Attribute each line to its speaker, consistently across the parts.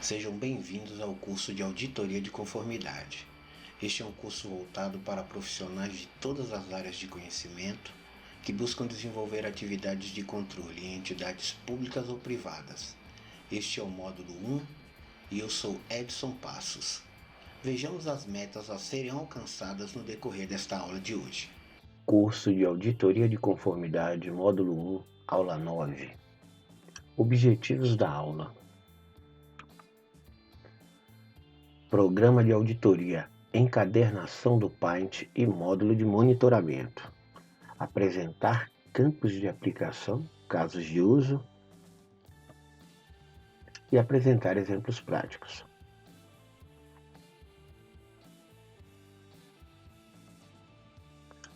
Speaker 1: Sejam bem-vindos ao curso de Auditoria de Conformidade. Este é um curso voltado para profissionais de todas as áreas de conhecimento que buscam desenvolver atividades de controle em entidades públicas ou privadas. Este é o módulo 1 e eu sou Edson Passos. Vejamos as metas a serem alcançadas no decorrer desta aula de hoje. Curso de Auditoria de Conformidade, módulo 1, aula 9. Objetivos da aula. Programa de auditoria, encadernação do Paint e módulo de monitoramento. Apresentar campos de aplicação, casos de uso e apresentar exemplos práticos.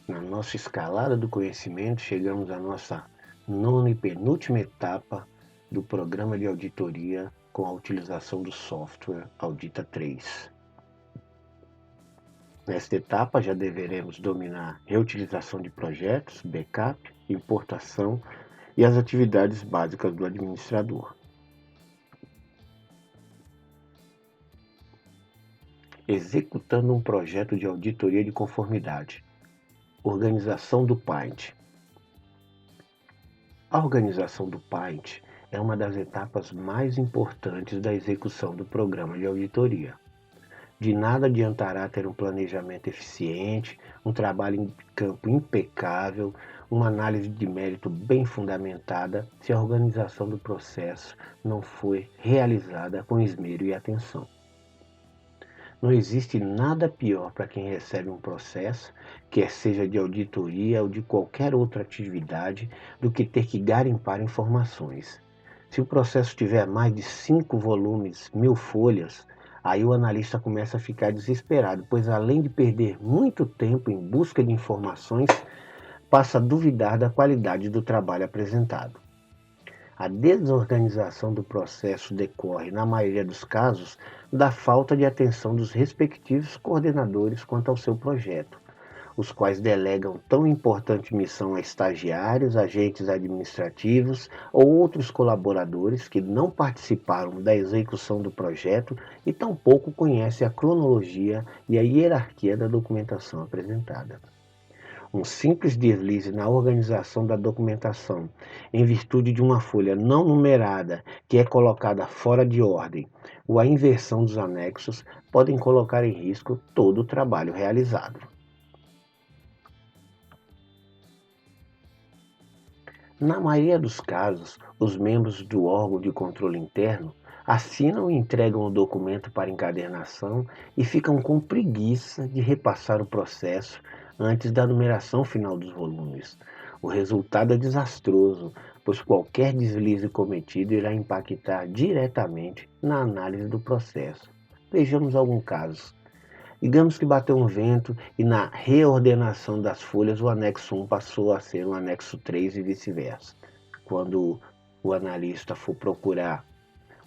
Speaker 1: Na nossa escalada do conhecimento, chegamos à nossa nona e penúltima etapa do programa de auditoria com a utilização do software Audita 3. Nesta etapa já deveremos dominar reutilização de projetos, backup, importação e as atividades básicas do administrador. Executando um projeto de auditoria de conformidade. Organização do Paint. A organização do Paint é uma das etapas mais importantes da execução do programa de auditoria. De nada adiantará ter um planejamento eficiente, um trabalho em campo impecável, uma análise de mérito bem fundamentada, se a organização do processo não foi realizada com esmero e atenção. Não existe nada pior para quem recebe um processo, quer seja de auditoria ou de qualquer outra atividade, do que ter que garimpar informações. Se o processo tiver mais de 5 volumes, 1000 folhas, aí o analista começa a ficar desesperado, pois além de perder muito tempo em busca de informações, passa a duvidar da qualidade do trabalho apresentado. A desorganização do processo decorre, na maioria dos casos, da falta de atenção dos respectivos coordenadores quanto ao seu projeto, os quais delegam tão importante missão a estagiários, agentes administrativos ou outros colaboradores que não participaram da execução do projeto e tampouco conhecem a cronologia e a hierarquia da documentação apresentada. Um simples deslize na organização da documentação, em virtude de uma folha não numerada que é colocada fora de ordem, ou a inversão dos anexos, podem colocar em risco todo o trabalho realizado. Na maioria dos casos, os membros do órgão de controle interno assinam e entregam o documento para encadernação e ficam com preguiça de repassar o processo antes da numeração final dos volumes. O resultado é desastroso, pois qualquer deslize cometido irá impactar diretamente na análise do processo. Vejamos algum caso. Digamos que bateu um vento e na reordenação das folhas o anexo 1 passou a ser um anexo 3 e vice-versa. Quando o analista for procurar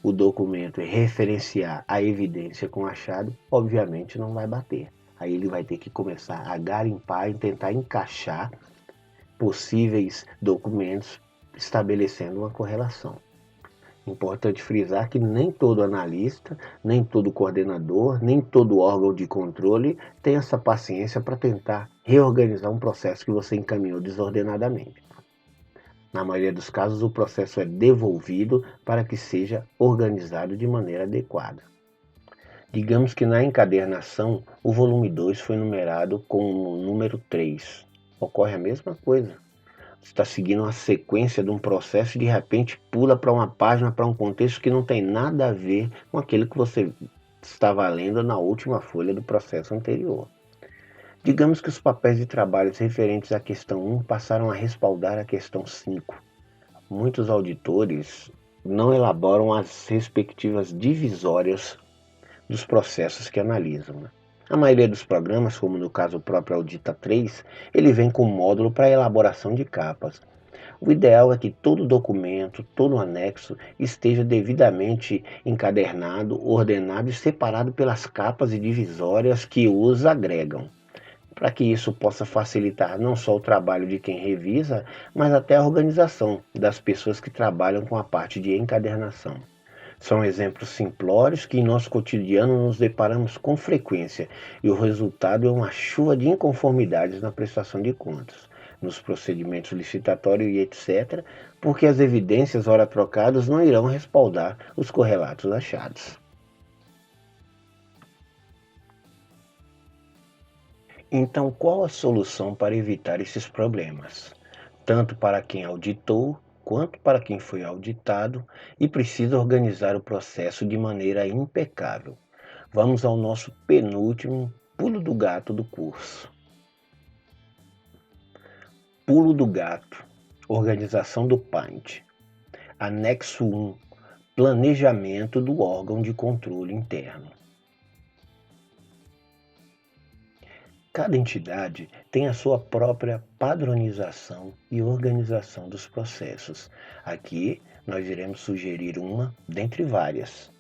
Speaker 1: o documento e referenciar a evidência com achado, obviamente não vai bater. Aí ele vai ter que começar a garimpar e tentar encaixar possíveis documentos estabelecendo uma correlação. Importante frisar que nem todo analista, nem todo coordenador, nem todo órgão de controle tem essa paciência para tentar reorganizar um processo que você encaminhou desordenadamente. Na maioria dos casos, o processo é devolvido para que seja organizado de maneira adequada. Digamos que na encadernação, o volume 2 foi numerado com o número 3. Ocorre a mesma coisa. Você está seguindo uma sequência de um processo e de repente pula para uma página, para um contexto que não tem nada a ver com aquele que você estava lendo na última folha do processo anterior. Digamos que os papéis de trabalho referentes à questão 1 passaram a respaldar a questão 5. Muitos auditores não elaboram as respectivas divisórias dos processos que analisam. A maioria dos programas, como no caso o próprio Audita 3, ele vem com um módulo para elaboração de capas. O ideal é que todo documento, todo anexo esteja devidamente encadernado, ordenado e separado pelas capas e divisórias que os agregam, para que isso possa facilitar não só o trabalho de quem revisa, mas até a organização das pessoas que trabalham com a parte de encadernação. São exemplos simplórios que em nosso cotidiano nos deparamos com frequência e o resultado é uma chuva de inconformidades na prestação de contas, nos procedimentos licitatórios e etc., porque as evidências ora trocadas não irão respaldar os correlatos achados. Então, qual a solução para evitar esses problemas? Tanto para quem auditou, quanto para quem foi auditado e precisa organizar o processo de maneira impecável. Vamos ao nosso penúltimo pulo do gato do curso. Pulo do gato, organização do PAINT. Anexo 1, planejamento do órgão de controle interno. Cada entidade tem a sua própria padronização e organização dos processos. Aqui nós iremos sugerir uma dentre várias.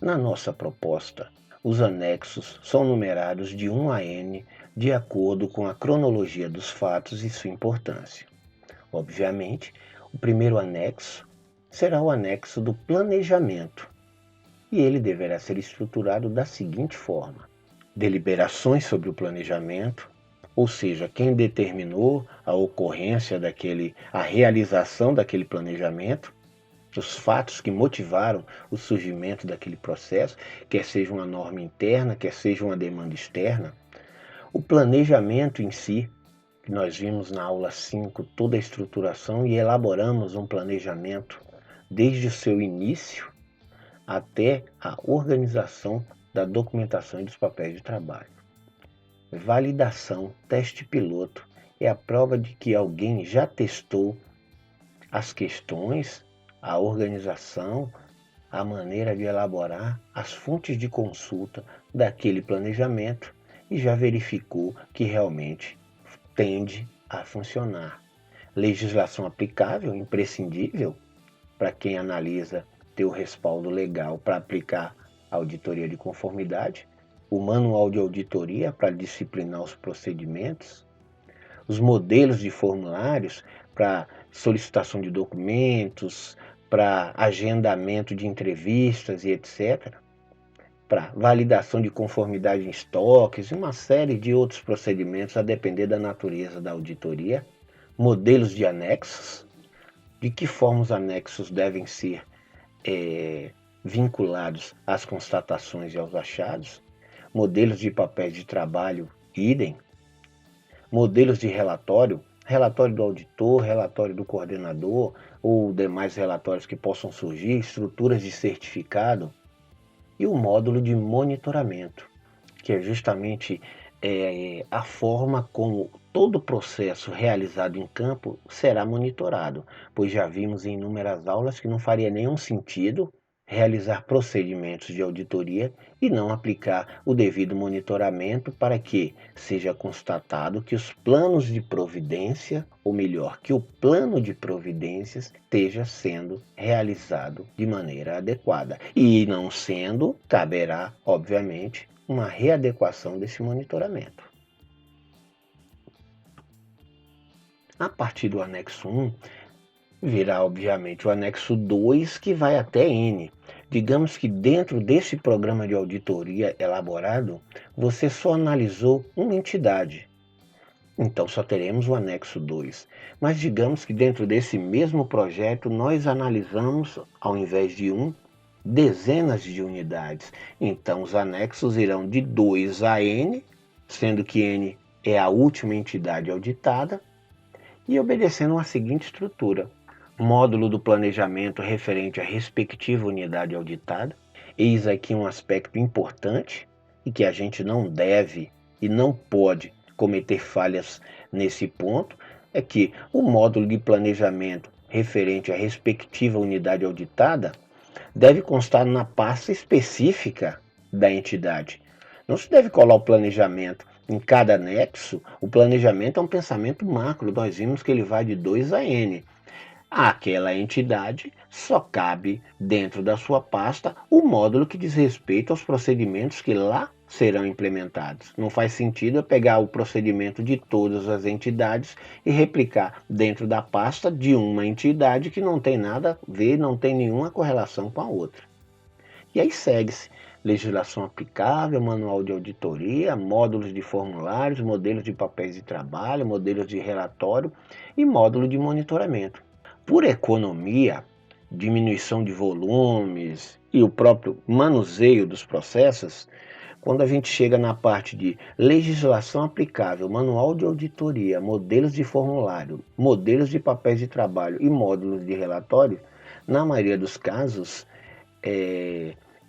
Speaker 1: Na nossa proposta, os anexos são numerados de 1 a N de acordo com a cronologia dos fatos e sua importância. Obviamente, o primeiro anexo será o anexo do planejamento, e ele deverá ser estruturado da seguinte forma: deliberações sobre o planejamento, ou seja, quem determinou a ocorrência a realização daquele planejamento, os fatos que motivaram o surgimento daquele processo, quer seja uma norma interna, quer seja uma demanda externa. O planejamento em si, que nós vimos na aula 5, toda a estruturação e elaboramos um planejamento desde o seu início até a organização da documentação e dos papéis de trabalho. Validação, teste piloto, é a prova de que alguém já testou as questões, a organização, a maneira de elaborar, as fontes de consulta daquele planejamento e já verificou que realmente tende a funcionar. Legislação aplicável, imprescindível, para quem analisa ter o respaldo legal para aplicar a auditoria de conformidade, o manual de auditoria para disciplinar os procedimentos, os modelos de formulários para solicitação de documentos, para agendamento de entrevistas e etc., para validação de conformidade em estoques e uma série de outros procedimentos a depender da natureza da auditoria, modelos de anexos, de que forma os anexos devem ser vinculados às constatações e aos achados, modelos de papéis de trabalho, idem, modelos de relatório, relatório do auditor, relatório do coordenador ou demais relatórios que possam surgir, estruturas de certificado e o módulo de monitoramento, que é justamente a forma como todo o processo realizado em campo será monitorado, pois já vimos em inúmeras aulas que não faria nenhum sentido realizar procedimentos de auditoria e não aplicar o devido monitoramento para que seja constatado que os planos de providência, ou melhor, que o plano de providências esteja sendo realizado de maneira adequada. E não sendo, caberá, obviamente, uma readequação desse monitoramento. A partir do anexo 1, virá obviamente o anexo 2, que vai até N. Digamos que dentro desse programa de auditoria elaborado, você só analisou uma entidade. Então só teremos o anexo 2. Mas digamos que dentro desse mesmo projeto nós analisamos, ao invés de um, dezenas de unidades. Então os anexos irão de 2 a N, sendo que N é a última entidade auditada, e obedecendo a seguinte estrutura: módulo do planejamento referente à respectiva unidade auditada. Eis aqui um aspecto importante e que a gente não deve e não pode cometer falhas nesse ponto, é que o módulo de planejamento referente à respectiva unidade auditada deve constar na pasta específica da entidade. Não se deve colar o planejamento em cada anexo. O planejamento é um pensamento macro. Nós vimos que ele vai de 2 a N. Aquela entidade só cabe dentro da sua pasta o módulo que diz respeito aos procedimentos que lá serão implementados. Não faz sentido eu pegar o procedimento de todas as entidades e replicar dentro da pasta de uma entidade que não tem nada a ver, não tem nenhuma correlação com a outra. E aí segue-se legislação aplicável, manual de auditoria, módulos de formulários, modelos de papéis de trabalho, modelos de relatório e módulo de monitoramento. Por economia, diminuição de volumes e o próprio manuseio dos processos, quando a gente chega na parte de legislação aplicável, manual de auditoria, modelos de formulário, modelos de papéis de trabalho e módulos de relatório, na maioria dos casos,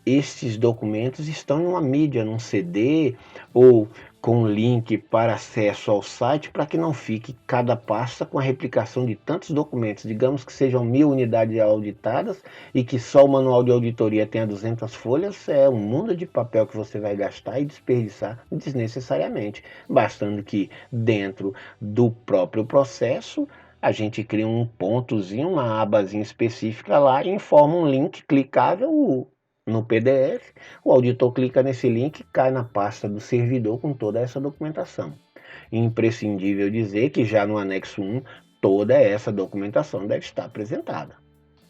Speaker 1: estes documentos estão em uma mídia, num CD ou com link para acesso ao site, para que não fique cada pasta com a replicação de tantos documentos. Digamos que sejam 1000 unidades auditadas e que só o manual de auditoria tenha 200 folhas, é um mundo de papel que você vai gastar e desperdiçar desnecessariamente, bastando que dentro do próprio processo a gente cria um pontozinho, uma abazinha específica lá e informa um link clicável no PDF. O auditor clica nesse link e cai na pasta do servidor com toda essa documentação. Imprescindível dizer que já no anexo 1, toda essa documentação deve estar apresentada.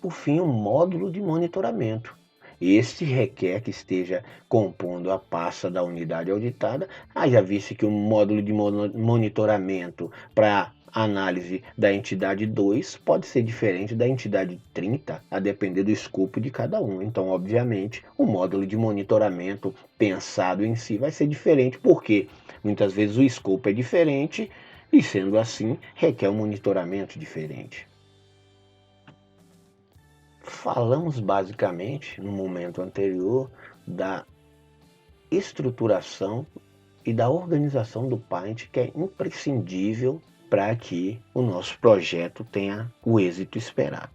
Speaker 1: Por fim, o módulo de monitoramento. Este requer que esteja compondo a pasta da unidade auditada. Haja visto que o módulo de monitoramento para análise da entidade 2 pode ser diferente da entidade 30, a depender do escopo de cada um. Então, obviamente, o módulo de monitoramento pensado em si vai ser diferente, porque muitas vezes o escopo é diferente e, sendo assim, requer um monitoramento diferente. Falamos basicamente, no momento anterior, da estruturação e da organização do Paint, que é imprescindível para que o nosso projeto tenha o êxito esperado.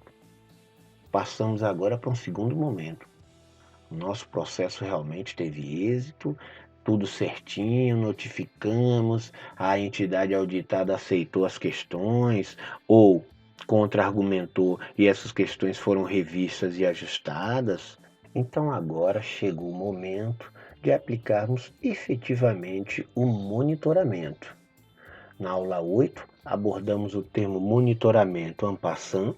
Speaker 1: Passamos agora para um segundo momento. O nosso processo realmente teve êxito, tudo certinho, notificamos, a entidade auditada aceitou as questões ou contra-argumentou e essas questões foram revistas e ajustadas. Então agora chegou o momento de aplicarmos efetivamente o monitoramento. Na aula 8, abordamos o termo monitoramento en passant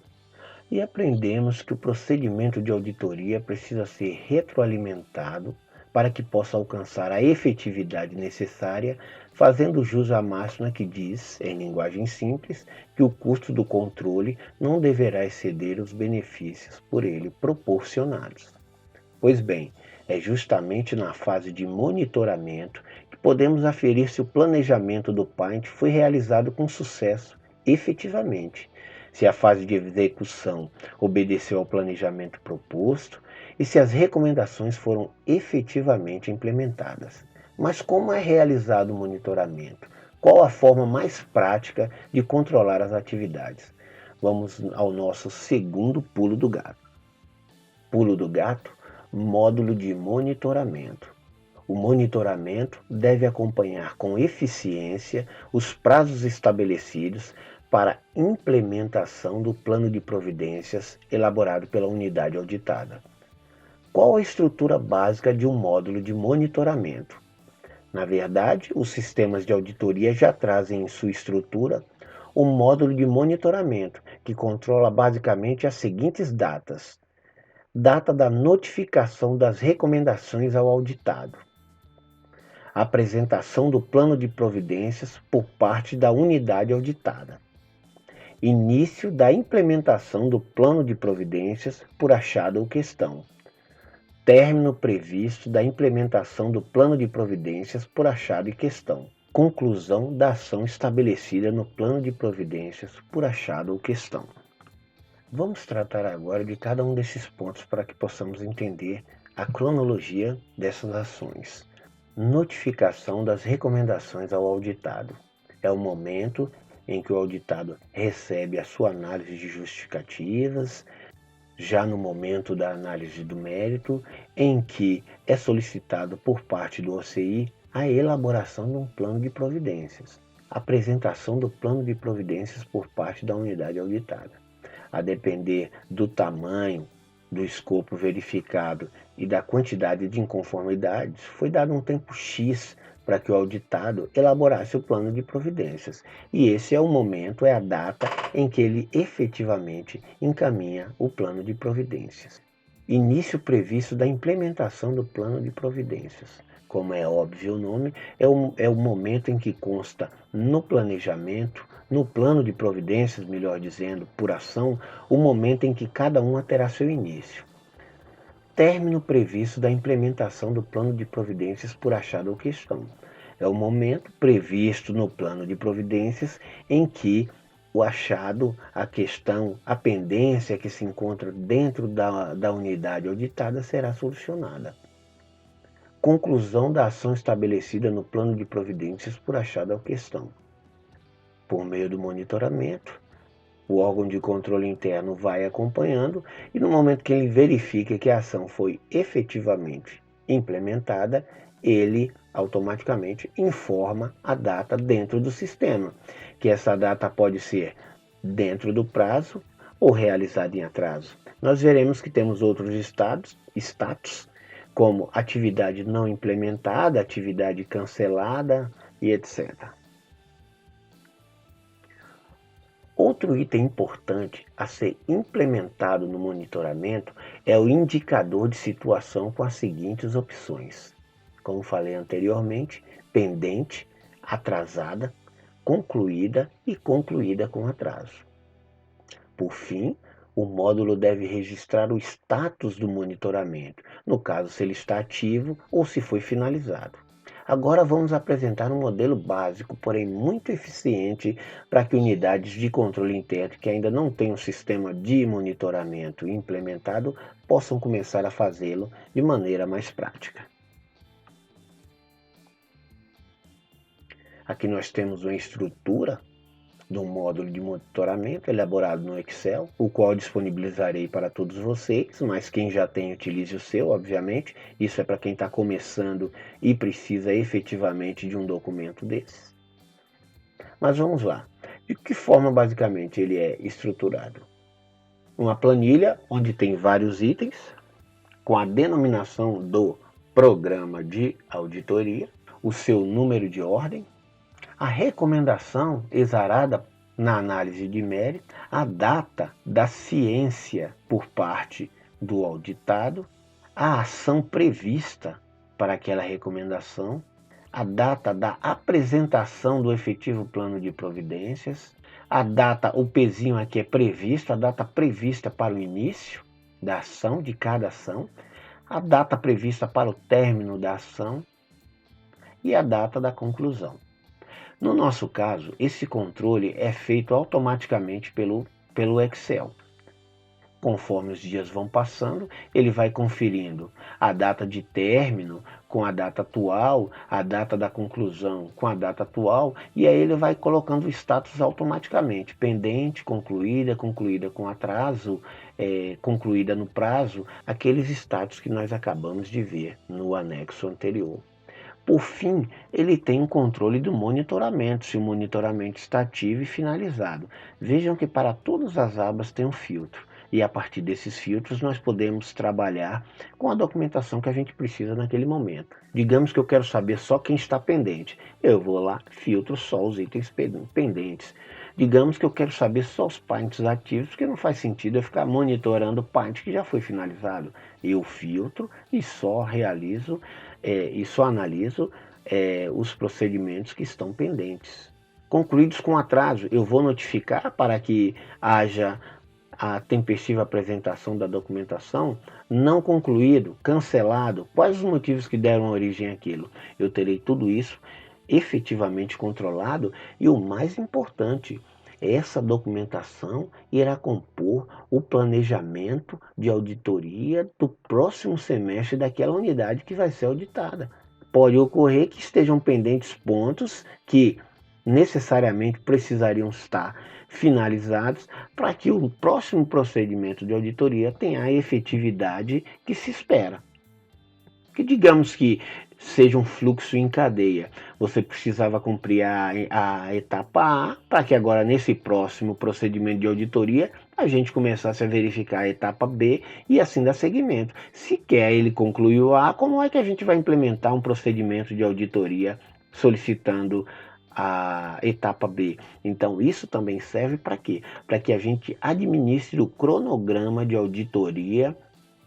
Speaker 1: e aprendemos que o procedimento de auditoria precisa ser retroalimentado para que possa alcançar a efetividade necessária, fazendo jus à máxima que diz, em linguagem simples, que o custo do controle não deverá exceder os benefícios por ele proporcionados. Pois bem, é justamente na fase de monitoramento que podemos aferir se o planejamento do Paint foi realizado com sucesso, efetivamente, se a fase de execução obedeceu ao planejamento proposto e se as recomendações foram efetivamente implementadas. Mas como é realizado o monitoramento? Qual a forma mais prática de controlar as atividades? Vamos ao nosso segundo pulo do gato. Pulo do gato, módulo de monitoramento. O monitoramento deve acompanhar com eficiência os prazos estabelecidos para implementação do plano de providências elaborado pela unidade auditada. Qual a estrutura básica de um módulo de monitoramento? Na verdade, os sistemas de auditoria já trazem em sua estrutura um módulo de monitoramento que controla basicamente as seguintes datas: data da notificação das recomendações ao auditado, apresentação do plano de providências por parte da unidade auditada, início da implementação do plano de providências por achado ou questão, término previsto da implementação do plano de providências por achado e questão, conclusão da ação estabelecida no plano de providências por achado ou questão. Vamos tratar agora de cada um desses pontos para que possamos entender a cronologia dessas ações. Notificação das recomendações ao auditado. É o momento em que o auditado recebe a sua análise de justificativas, já no momento da análise do mérito, em que é solicitado por parte do OCI a elaboração de um plano de providências, apresentação do plano de providências por parte da unidade auditada. A depender do tamanho, do escopo verificado e da quantidade de inconformidades, foi dado um tempo X para que o auditado elaborasse o plano de providências. E esse é o momento, é a data em que ele efetivamente encaminha o plano de providências. Início previsto da implementação do plano de providências. Como é óbvio o nome, é o momento em que consta no planejamento, no plano de providências, melhor dizendo, por ação, o momento em que cada uma terá seu início. Término previsto da implementação do plano de providências por achado ou questão. É o momento previsto no plano de providências em que o achado, a questão, a pendência que se encontra dentro da unidade auditada será solucionada. Conclusão da ação estabelecida no plano de providências por achado ou questão. Por meio do monitoramento, o órgão de controle interno vai acompanhando e no momento que ele verifica que a ação foi efetivamente implementada, ele automaticamente informa a data dentro do sistema, que essa data pode ser dentro do prazo ou realizada em atraso. Nós veremos que temos outros status, como atividade não implementada, atividade cancelada e etc. Outro item importante a ser implementado no monitoramento é o indicador de situação com as seguintes opções. Como falei anteriormente, pendente, atrasada, concluída e concluída com atraso. Por fim, o módulo deve registrar o status do monitoramento, no caso se ele está ativo ou se foi finalizado. Agora vamos apresentar um modelo básico, porém muito eficiente, para que unidades de controle interno que ainda não têm um sistema de monitoramento implementado possam começar a fazê-lo de maneira mais prática. Aqui nós temos uma estrutura de um módulo de monitoramento elaborado no Excel, o qual disponibilizarei para todos vocês, mas quem já tem, utilize o seu, obviamente. Isso é para quem está começando e precisa efetivamente de um documento desse. Mas vamos lá. De que forma, basicamente, ele é estruturado? Uma planilha onde tem vários itens, com a denominação do programa de auditoria, o seu número de ordem, a recomendação exarada na análise de mérito, a data da ciência por parte do auditado, a ação prevista para aquela recomendação, a data da apresentação do efetivo plano de providências, a data, o pezinho aqui é previsto, a data prevista para o início da ação, de cada ação, a data prevista para o término da ação e a data da conclusão. No nosso caso, esse controle é feito automaticamente pelo Excel. Conforme os dias vão passando, ele vai conferindo a data de término com a data atual, a data da conclusão com a data atual, e aí ele vai colocando o status automaticamente, pendente, concluída, concluída com atraso, concluída no prazo, aqueles status que nós acabamos de ver no anexo anterior. Por fim, ele tem um controle do monitoramento, se o monitoramento está ativo e finalizado. Vejam que para todas as abas tem um filtro. E a partir desses filtros nós podemos trabalhar com a documentação que a gente precisa naquele momento. Digamos que eu quero saber só quem está pendente. Eu vou lá, filtro só os itens pendentes. Digamos que eu quero saber só os paints ativos, porque não faz sentido eu ficar monitorando o paint que já foi finalizado. Eu filtro e só realizo e só analiso os procedimentos que estão pendentes. Concluídos com atraso, eu vou notificar para que haja a tempestiva apresentação da documentação, não concluído, cancelado, quais os motivos que deram origem àquilo. Eu terei tudo isso efetivamente controlado e o mais importante, essa documentação irá compor o planejamento de auditoria do próximo semestre daquela unidade que vai ser auditada. Pode ocorrer que estejam pendentes pontos que necessariamente precisariam estar finalizados para que o próximo procedimento de auditoria tenha a efetividade que se espera. Que digamos que seja um fluxo em cadeia. Você precisava cumprir a etapa A, para que agora nesse próximo procedimento de auditoria a gente começasse a verificar a etapa B e assim dar seguimento. Se quer ele concluir o A, como é que a gente vai implementar um procedimento de auditoria solicitando a etapa B? Então isso também serve para quê? Para que a gente administre o cronograma de auditoria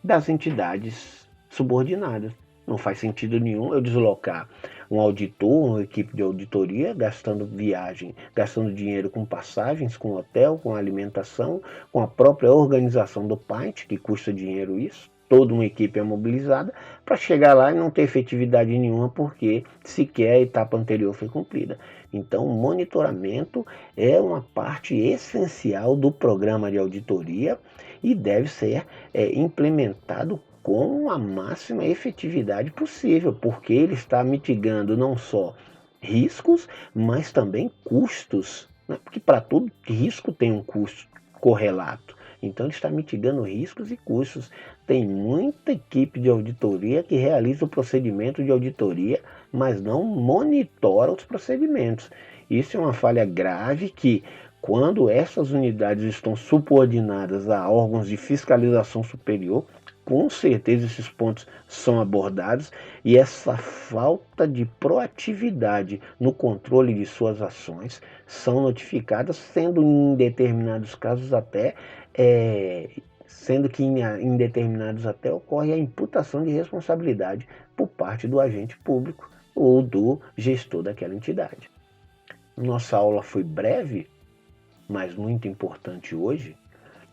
Speaker 1: das entidades subordinadas. Não faz sentido nenhum eu deslocar um auditor, uma equipe de auditoria, gastando viagem, gastando dinheiro com passagens, com hotel, com alimentação, com a própria organização do PAINT, que custa dinheiro isso. Toda uma equipe é mobilizada para chegar lá e não ter efetividade nenhuma porque sequer a etapa anterior foi cumprida. Então, o monitoramento é uma parte essencial do programa de auditoria e deve ser implementado com a máxima efetividade possível, porque ele está mitigando não só riscos, mas também custos, né? Porque para todo risco tem um custo correlato. Então ele está mitigando riscos e custos. Tem muita equipe de auditoria que realiza o procedimento de auditoria, mas não monitora os procedimentos. Isso é uma falha grave que, quando essas unidades estão subordinadas a órgãos de fiscalização superior, com certeza esses pontos são abordados e essa falta de proatividade no controle de suas ações são notificadas, sendo em determinados casos até sendo que em determinados até ocorre a imputação de responsabilidade por parte do agente público ou do gestor daquela entidade. Nossa aula foi breve, mas muito importante hoje,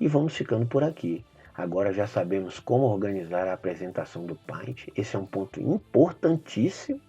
Speaker 1: e vamos ficando por aqui. Agora já sabemos como organizar a apresentação do PAINT. Esse é um ponto importantíssimo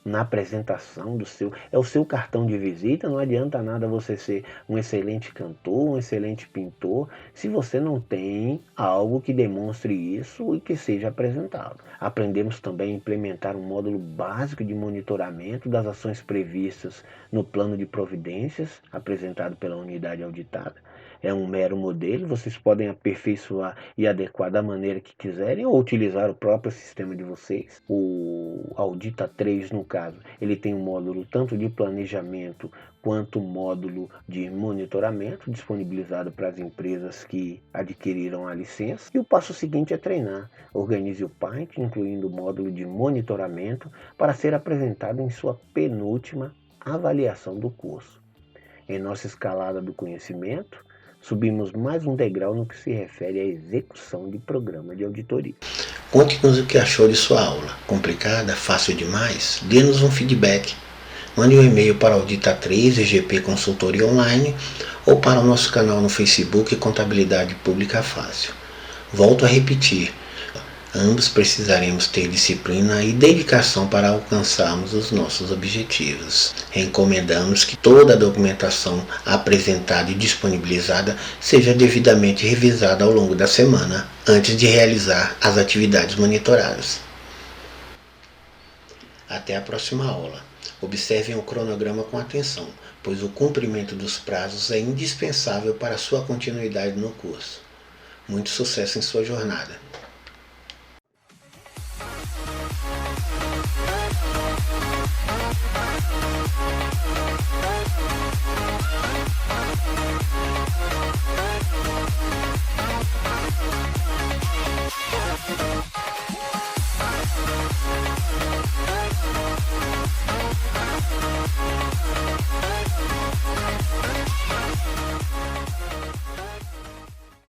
Speaker 1: na apresentação do seu... É o seu cartão de visita. Não adianta nada você ser um excelente cantor, um excelente pintor, se você não tem algo que demonstre isso e que seja apresentado. Aprendemos também a implementar um módulo básico de monitoramento das ações previstas no plano de providências apresentado pela unidade auditada. É um mero modelo, vocês podem aperfeiçoar e adequar da maneira que quiserem ou utilizar o próprio sistema de vocês. O Audita 3, no caso, ele tem um módulo tanto de planejamento quanto módulo de monitoramento disponibilizado para as empresas que adquiriram a licença. E o passo seguinte é treinar. Organize o PAINT, incluindo o módulo de monitoramento, para ser apresentado em sua penúltima avaliação do curso. Em nossa escalada do conhecimento, subimos mais um degrau no que se refere à execução de programa de auditoria.
Speaker 2: Conte-nos o que achou de sua aula. Complicada? Fácil demais? Dê-nos um feedback. Mande um e-mail para Audita3 EGP Consultoria Online ou para o nosso canal no Facebook Contabilidade Pública Fácil. Volto a repetir. Ambos precisaremos ter disciplina e dedicação para alcançarmos os nossos objetivos. Recomendamos que toda a documentação apresentada e disponibilizada seja devidamente revisada ao longo da semana, antes de realizar as atividades monitoradas. Até a próxima aula. Observem o cronograma com atenção, pois o cumprimento dos prazos é indispensável para a sua continuidade no curso. Muito sucesso em sua jornada!